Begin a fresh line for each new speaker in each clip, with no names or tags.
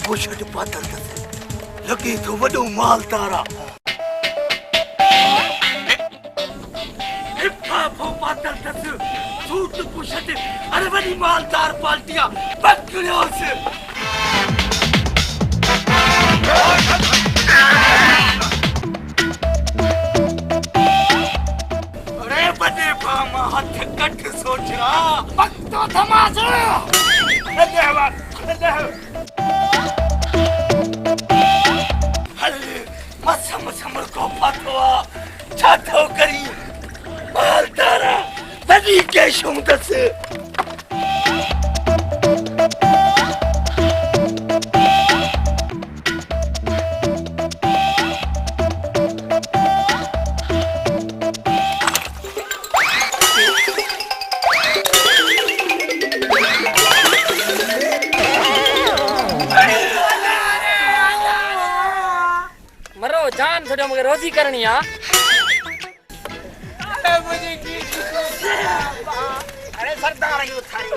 पोशट पातल तस लगे तो वडो मालदारा इफाफो पातल तस सूट पोशट अरे वडी मालदार पाल्टिया पकड़ोस अरे बड़े पामा हाथ कट सोचरा पक्का तमाशा हल मसम को फतवा छातो करी मालदारा बड़ी के शुमदस
जान थोड़ा मगर रोजी करनी है
अरे मुझे की अरे सरदार है उठाई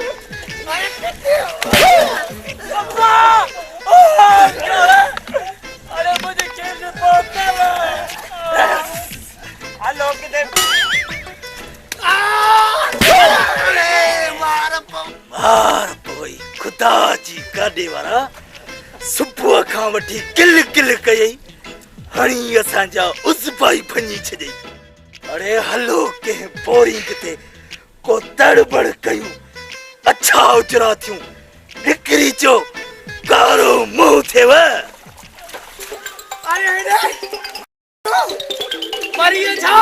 अब्बा अरे मुझे कैसे पहुंचना है हेलो किधर अरे मार पोई खुदा जी गाडे वाला सुबह खां वठी किल किल कई हणी असांजा उस भाई फनी छॾई अरे हलो के बोरिंग ते को तड़बड़ कयूं अच्छा उजरा थियूं हिकरी चो कारो मुंह थियव अरे मरिए छा